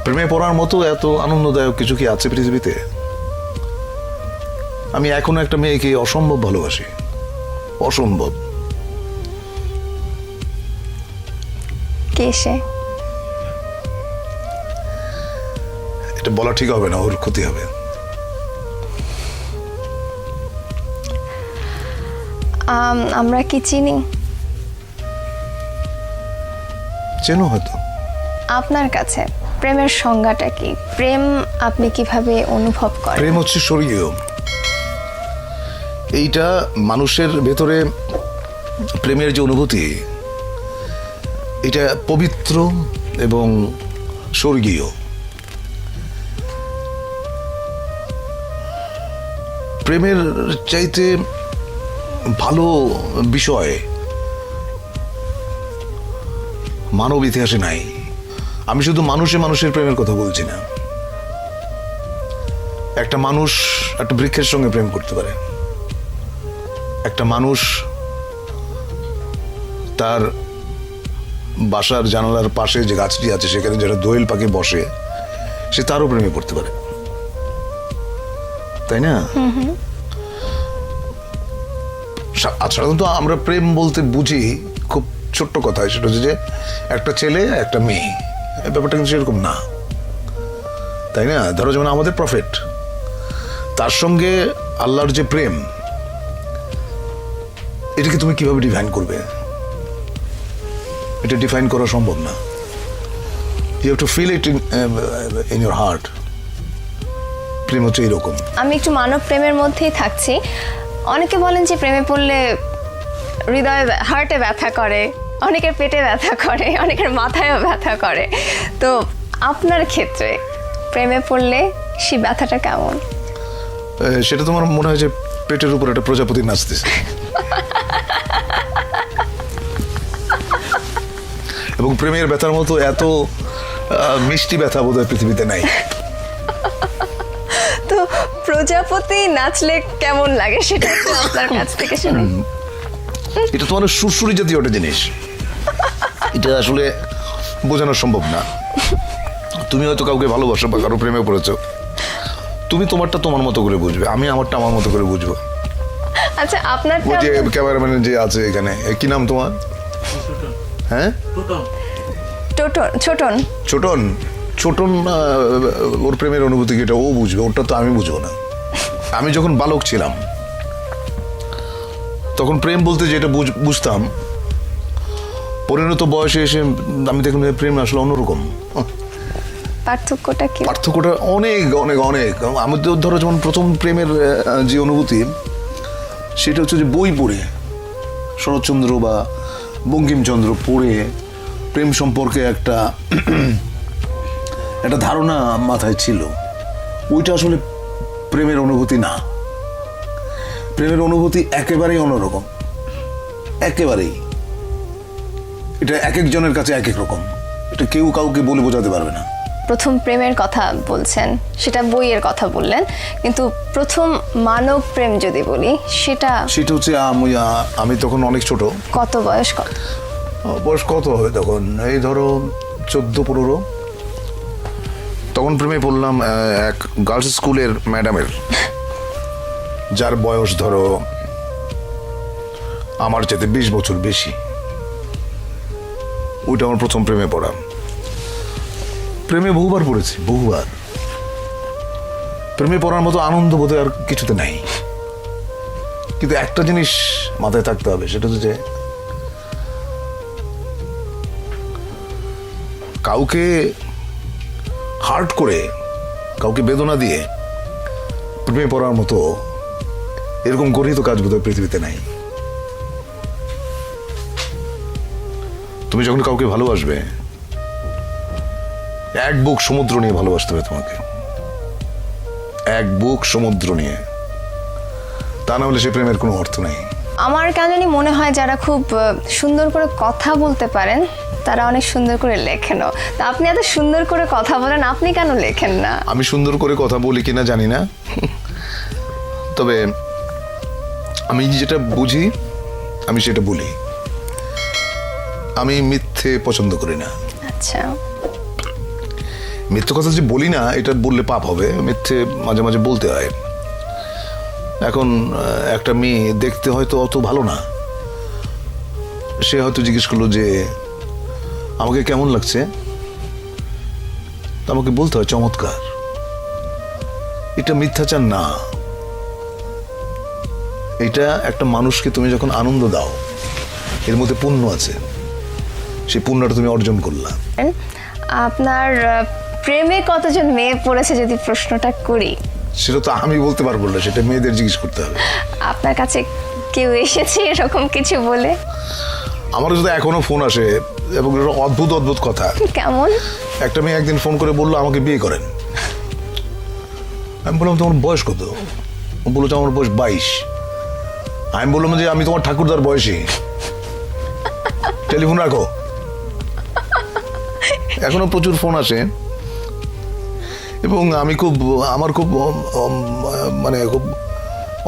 প্রেমে পড়ার মতো এত আনন্দদায়ক কিছু কি আছে পৃথিবীতে? আমি এখনো একটা মেয়েকে অসম্ভব ভালোবাসি, অসম্ভব। কে সে? এটা বলা ঠিক হবে না, ওর ক্ষতি হবে। আমরা কি চিনি? চেনো হয়তো। আপনার কাছে প্রেমের সংজ্ঞাটা কি? প্রেম আপনি কিভাবে অনুভব করেন? প্রেম হচ্ছে স্বর্গীয়। এইটা মানুষের ভেতরে প্রেমের যে অনুভূতি, এটা পবিত্র এবং স্বর্গীয়। প্রেমের চাইতে ভালো বিষয় মানব ইতিহাসে নাই। আমি শুধু মানুষের প্রেমের কথা বলছি না। একটা মানুষ একটা বৃক্ষের সঙ্গে প্রেম করতে পারে, একটা মানুষ তার বাসার জানালার পাশে যে গাছটি আছে সেখানে যারা দোয়েল পাখি বসে, সে তারও প্রেমে পড়তে পারে, তাই না? সাধারণত আমরা প্রেম বলতে বুঝি খুব ছোট্ট কথা, সেটা হচ্ছে যে একটা ছেলে একটা মেয়ে। ব্যাপারটা কিন্তু সেরকম না, তাই না? ধরো যেমন আমাদের প্রফেট, তার সঙ্গে আল্লাহর যে প্রেম, এটাকে তুমি কিভাবে ডিফাইন করবে? এটা ডিফাইন করা সম্ভব না। You have to feel it in your heart. প্রেম হচ্ছে এরকম। আমি একটু মানব প্রেমের মধ্যেই থাকছি। অনেকে বলেন যে প্রেমে পড়লে হৃদয়ে হার্টে ব্যথা করে, অনেকের পেটে ব্যথা করে, অনেকের মাথায়ও ব্যথা করে। তো আপনার ক্ষেত্রে প্রেমে পড়লে সেই ব্যথাটা কেমন? সেটা তোমার মনে হয় যে পেটের উপর একটা প্রজাপতি নাচতেছে, এবং প্রেমের ব্যথার মতো এত মিষ্টি ব্যথা বোধহয় পৃথিবীতে নাই। তো প্রজাপতি নাচলে কেমন লাগে সেটা একটু আপনার কাছ থেকে শুনি। এটা তোমার সুরসুরি জাতীয় একটা জিনিস, এটা আসলে বোঝানো সম্ভব না। তুমি হয়তো কাউকে ভালোবাসো বা কারো প্রেমে পড়েছো, তুমি তোমারটা তোমার মতো করে বুঝবে, আমি আমারটা আমার মতো করে বুঝবো। আচ্ছা, আপনার ওই যে ক্যামেরাম্যান যে আছে এখানে, কি নাম তোমার? হ্যাঁ, ছোটন। ছোটন। ছোটন ওর প্রেমের অনুভূতি কি এটা ও বুঝবে, ওটা তো আমি বুঝবো না। আমি যখন বালক ছিলাম তখন প্রেম বলতে যেটা বুঝতাম, পরিণত বয়সে এসে আমি দেখলাম প্রেম আসলে অন্যরকম। পার্থক্যটা কি? পার্থক্যটা অনেক অনেক অনেক। আমাদের ধরো যেমন প্রথম প্রেমের যে অনুভূতি, সেটা হচ্ছে যে বই পড়ে, শরৎচন্দ্র বা বঙ্কিমচন্দ্র পড়ে প্রেম সম্পর্কে একটা ধারণা মাথায় ছিল। ওইটা আসলে প্রেমের অনুভূতি না। প্রেমের অনুভূতি একেবারেই অন্যরকম, একেবারেই। এটা এক একজনের কাছে এক এক রকম, এটা কেউ কাউকে বলে বোঝাতে পারবে না। প্রথম প্রেমের কথা বলছেন, সেটা বইয়ের কথা বললেন, কিন্তু প্রথম মানব প্রেম যদি বলি সেটা হচ্ছে আমি তখন অনেক ছোট। কত বয়স? বয়স কত হবে তখন? এই ধরো 14-15। তখন প্রেমে পড়লাম এক গার্লস স্কুলের ম্যাডামের, যার বয়স ধরো আমার চাইতে 20 বছর বেশি। ওইটা আমার প্রথম প্রেমে পড়া। প্রেমে বহুবার পড়েছি, বহুবার। প্রেমে পড়ার মতো আনন্দ বোধহয় আর কিছুতে নাই। কিন্তু একটা জিনিস মাথায় থাকতে হবে, সেটা হচ্ছে যে কাউকে হার্ট করে, কাউকে বেদনা দিয়ে প্রেমে পড়ার মতো এরকম গরিত কাজ বোধহয় পৃথিবীতে নাই। তুমি যখন কাউকে ভালোবাসবে, এক বুক সমুদ্র নিয়ে ভালোবাসতে হবে তোমাকে, এক বুক সমুদ্র নিয়ে। তা না হলে সে প্রেমের কোনো অর্থ নেই। আমার কেন জানি মনে হয় যারা খুব সুন্দর করে কথা বলতে পারেন তারা অনেক সুন্দর করে লেখেনও। তা আপনি এত সুন্দর করে কথা বলেন, আপনি কেন লেখেন না? আমি সুন্দর করে কথা বলি কিনা জানি না, তবে আমি যেটা বুঝি আমি সেটা বলি। আমি মিথ্যে পছন্দ করি না। আচ্ছা। মিথ্যে কথা যে বলি না এটা বললে পাপ হবে, মিথ্যে মাঝে মাঝে বলতে হয়। এখন একটা মেয়ে দেখতে হয়তো অত ভালো না, সে হয়তো জিজ্ঞেস করলো যে আমাকে কেমন লাগছে, তা আমাকে বলতে হয় চমৎকার। এটা মিথ্যাচার না, এটা একটা মানুষকে তুমি যখন আনন্দ দাও এর মধ্যে পুণ্য আছে, সেই পুণ্যটা তুমি অর্জন করলা। আপনার প্রেমে কতজন মেয়ে পড়েছে যদি প্রশ্নটা করি? সেটা তো আমি বলতে পারবো না, সেটা মেয়েদের জিজ্ঞেস করতে হবে। আপনার কাছে কেউ এসেছে এরকম কিছু বলে? আমার যদি এখনো ফোন আসে এবং অদ্ভুত অদ্ভুত কথা। কেমন? একটা মেয়ে একদিন ফোন করে বললো আমাকে বিয়ে করেন। আমি বললাম তোমার বয়স কত? ও বললো যে আমার বয়স 22। আমি বললাম যে আমি তোমার ঠাকুরদার বয়সী, টেলিফোন রাখো। এখনো প্রচুর ফোন আসে এবং আমার খুব মানে খুব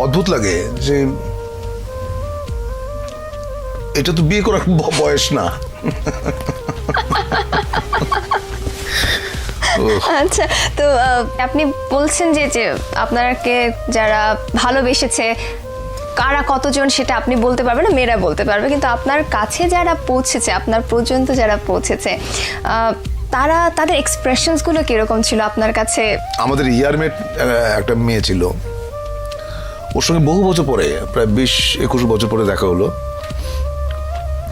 অদ্ভুত লাগে যে এটা তো বিয়ে করার বয়স না। আচ্ছা, তো আপনি বলছেন যে আপনাকে যারা ভালোবেসেছে কারা কতজন সেটা আপনি বলতে পারবেন না, মেয়েরা বলতে পারবে, কিন্তু আপনার কাছে যারা পৌঁছেছে, আপনার পর্যন্ত যারা পৌঁছেছে, তারা তাদের এক্সপ্রেশনসগুলো কিরকম ছিল আপনার কাছে? আমাদের ইয়ারমেট একটা মেয়ে ছিল, ওর সঙ্গে বহু বছর পরে, প্রায় 20-21 বছর পরে দেখা হলো।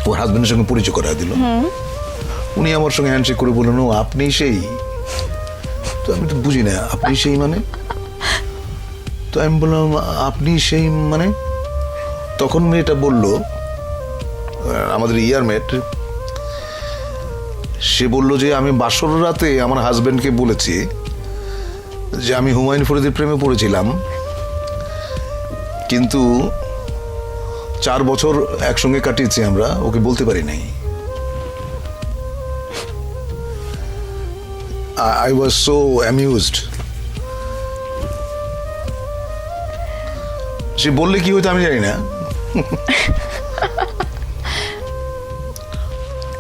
ওর হাজবেন্ডের সঙ্গে পরিচয় করা দিল। উনি আমার সঙ্গে হ্যান্ডশেক করে বললেন ও আপনি সেই। তো আমি তো বুঝি না আপনি সেই মানে। তো আমি বললাম আপনি সেই মানে? তখন মেয়েটা বলল, আমাদের ইয়ারমেট, সে বলল যে আমি বাসর রাতে আমার হাজবেন্ডকে বলেছি যে আমি হুমায়ুন ফরিদের প্রেমে পড়েছিলাম, কিন্তু 4 বছর একসঙ্গে কাটিয়েছি আমরা, ওকে বলতে পারি নাই। I was so amused. সে বললে কি হতো আমি জানি না।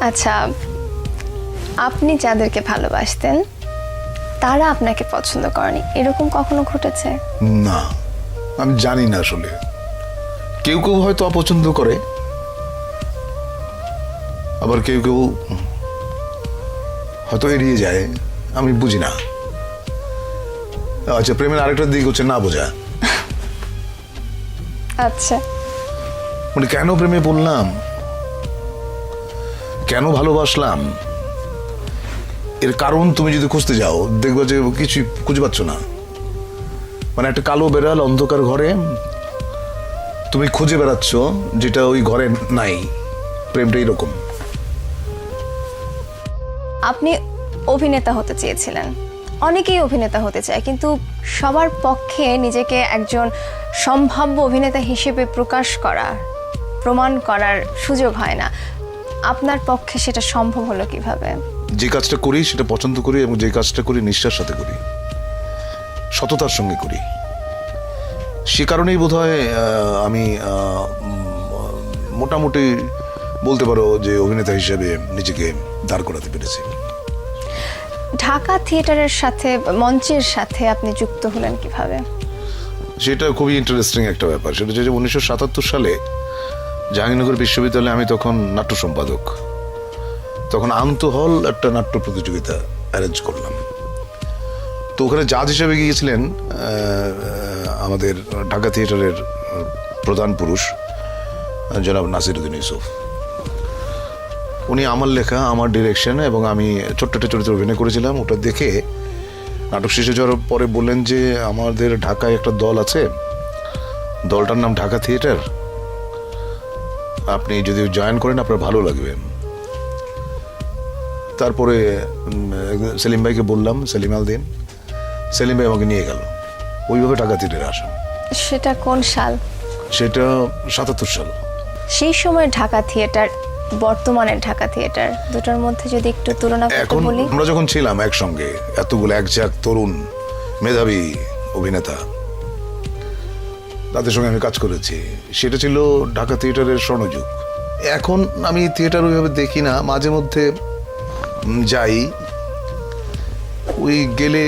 আচ্ছা, আপনি যাদেরকে ভালোবাসতেন তারা আপনাকে পছন্দ করেনি, এরকম কখনো ঘটেছে? না, আমি জানি না আসলে। কেউ কেউ হয়তো অপছন্দ করে, আবার কেউ কেউ হয়তো এড়িয়ে যায়, আমি বুঝি না। আচ্ছা, প্রেমের আরেকটা দিক হচ্ছে না বোঝা। আচ্ছা, মানে কেন প্রেমে পড়লাম, কেন ভালোবাসলাম, এর কারণ তুমি যদি খুঁজতে যাও দেখবে যে কিছু খুঁজে পাচ্ছ না। মানে একটা কালো বেড়াল অন্ধকার ঘরে তুমি খুঁজে বেড়াচ্ছ যেটা ওই ঘরে নাই। প্রেমটা এরকম। আপনি অভিনেতা হতে চেয়েছিলেন, অনেকেই অভিনেতা হতে চায়, কিন্তু সবার পক্ষে নিজেকে একজন সম্ভাব্য অভিনেতা হিসেবে প্রকাশ করার, প্রমাণ করার সুযোগ হয় না। আপনার পক্ষে সেটা সম্ভব হলো কিভাবে? যে কাজটা করি সেটা পছন্দ করি এবং যে কাজটা করি নিষ্ঠার সাথে করি, সততার সঙ্গে করি। সে কারণেই বোধহয় আমি মোটামুটি বলতে পারো যে অভিনেতা হিসেবে নিজেকে দাঁড় করাতে পেরেছি। ঢাকা থিয়েটারের সাথে, মঞ্চের সাথে আপনি যুক্ত হলেন কিভাবে? সেটা খুবই ইন্টারেস্টিং একটা ব্যাপার। সেটা হচ্ছে যে 1977 সালে জাহাঙ্গীরনগর বিশ্ববিদ্যালয়ে আমি তখন নাট্য সম্পাদক। তখন আন্তঃহল একটা নাট্য প্রতিযোগিতা অ্যারেঞ্জ করলাম। তো ওখানে জাজ হিসেবে গিয়েছিলেন আমাদের ঢাকা থিয়েটারের প্রধান পুরুষ জনাব নাসিরউদ্দিন ইউসুফ। উনি আমার লেখা, আমার ডিরেকশন এবং আমি ছোট্ট একটা চরিত্রে অভিনয় করেছিলাম। ওটা দেখে নাটক শেষ হওয়ার পরে বললেন যে আমাদের ঢাকায় একটা দল আছে, দলটার নাম ঢাকা থিয়েটার, আপনি যদি জয়েন করেন আপনার ভালো লাগবে। তারপরে সেলিম ভাইকে বললাম, সেলিম আল দিন, সেলিম ভাই আমাকে নিয়ে গেল। ওইভাবে ঢাকা থিয়েটারে আসা। সেটা কোন সাল? সেটা 77 সাল। সেই সময় ঢাকা থিয়েটার, বর্তমানের ঢাকা থিয়েটার, দুটোর মধ্যে যদি একটু তুলনা করতে এখন বলি। আমরা যখন ছিলাম একসঙ্গে, এতগুলো একঝাক তরুণ মেধাবী অভিনেতা, তাদের সঙ্গে আমি কাজ করেছি, সেটা ছিল ঢাকা থিয়েটারের স্বর্ণযুগ। এখন আমি থিয়েটার ওইভাবে দেখি না, মাঝে মধ্যে যাই, ওই গেলে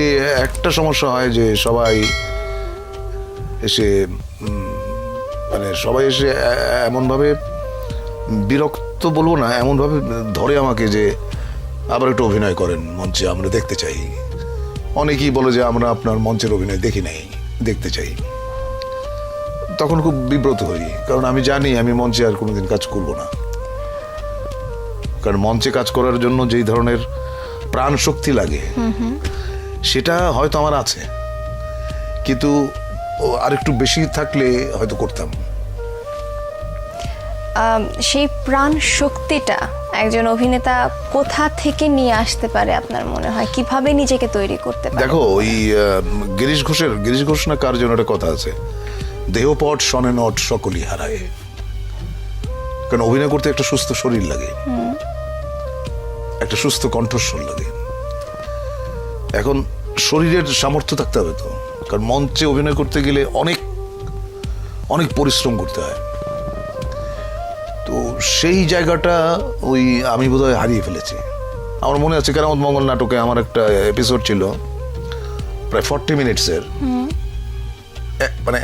একটা সমস্যা হয় যে সবাই এসে মানে সবাই এসে এমনভাবে বিরক্ত বলবো না, এমনভাবে ধরে আমাকে যে আবার একটু অভিনয় করেন মঞ্চে, আমরা দেখতে চাই। অনেকেই বলে যে আমরা আপনার মঞ্চের অভিনয় দেখি নাই, দেখতে চাই। তখন খুব বিব্রত হই, কারণ আমি জানি আমি মঞ্চে আর কোনোদিন কাজ করব না। কারণ মঞ্চে কাজ করার জন্য যেই ধরনের প্রাণ শক্তি লাগে সেটা হয়তো আমার আছে, কিন্তু আরেকটু বেশি থাকলে হয়তো করতাম। সেই প্রাণ শক্তিটা একজন অভিনেতা কোথা থেকে নিয়ে আসতে পারে আপনার মনে হয়? কিভাবে নিজেকে তৈরি করতে পারে? দেখো, ওই গিরিশ ঘোষ না কার জন্য একটা কথা আছে, দেহপট শনে নট সকলই হারায়। কারণ অভিনয় করতে একটা সুস্থ শরীর লাগে, একটা সুস্থ কণ্ঠস্বর লাগে। এখন শরীরের সামর্থ্য থাকতে হবে তো, কারণ মঞ্চে অভিনয় করতে গেলে অনেক অনেক পরিশ্রম করতে হয়। তো সেই জায়গাটা ওই আমি বোধহয় হারিয়ে ফেলেছি। আমার মনে আছে কেরামত মঙ্গল নাটকে আমার একটা এপিসোড ছিল প্রায় 40 মিনিটসের, মানে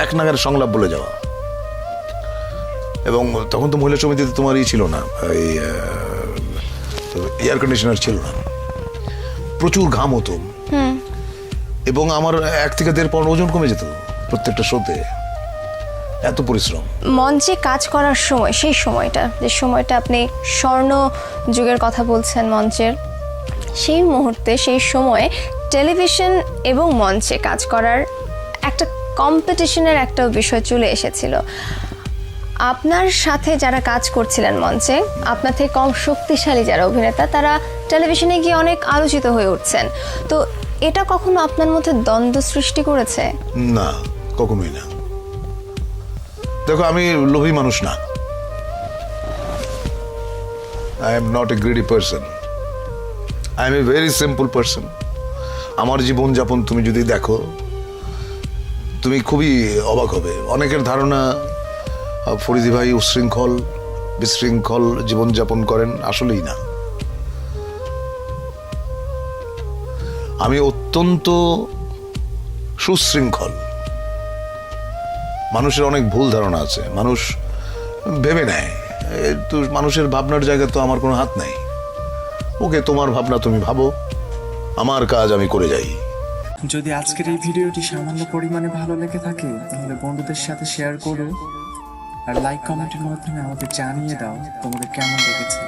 এক নাগারে সংলাপ বলে যাওয়া। এবং তখন তো মহিলা সমিতিতে তোমার ছিল না, এই এয়ার কন্ডিশনার ছিল না, প্রচুর ঘাম হতো, এবং আমার 1 থেকে 1.5 পাউন্ড ওজন কমে যেত প্রত্যেকটা শোতে, এত পরিশ্রম। মঞ্চে কাজ করার সময়, সেই সময়টা, যে সময়টা আপনি স্বর্ণ যুগের কথা বলছেন মঞ্চের, সেই মুহূর্তে, সেই সময়ে টেলিভিশন এবং মঞ্চে কাজ করার একটা কম্পিটিশনের একটা বিষয় চলে এসেছিল। আপনার সাথে যারা কাজ করছিলেন মঞ্চে, আপনার থেকে কম শক্তিশালী যারা অভিনেতা, তারা টেলিভিশনে গিয়ে অনেক আলোচিত হয়ে উঠছেন। তো এটা কখনো আপনার মধ্যে দ্বন্দ্ব সৃষ্টি করেছে? না, কখনোই না। দেখো, আমি লোভী মানুষ না। I am not a greedy person, I am a very simple person. আমার জীবনযাপন তুমি যদি দেখো, তুমি খুবই অবাক হবে। অনেকের ধারণা ফরিদি ভাই উশৃঙ্খল, বিশৃঙ্খল জীবনযাপন করেন, আসলেই না। আমি অত্যন্ত সুশৃঙ্খল। মানুষের অনেক ভুল ধারণা আছে, মানুষ ভেবে নেয়, তো মানুষের ভাবনার জায়গায় তো আমার কোনো হাত নাই। ওকে, তোমার ভাবনা তুমি ভাবো, আমার কাজ আমি করে যাই। যদি আজকের এই ভিডিওটি সামান্য পরিমাণে ভালো লেগে থাকে তাহলে বন্ধুদের সাথে শেয়ার করো, আর লাইক কমেন্টের মাধ্যমে আমাদের জানিয়ে দাও তোমাদের কেমন লেগেছে।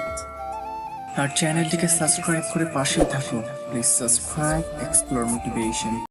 আর চ্যানেলটিকে সাবস্ক্রাইব করে পাশেই থাকো। Please subscribe explore motivation.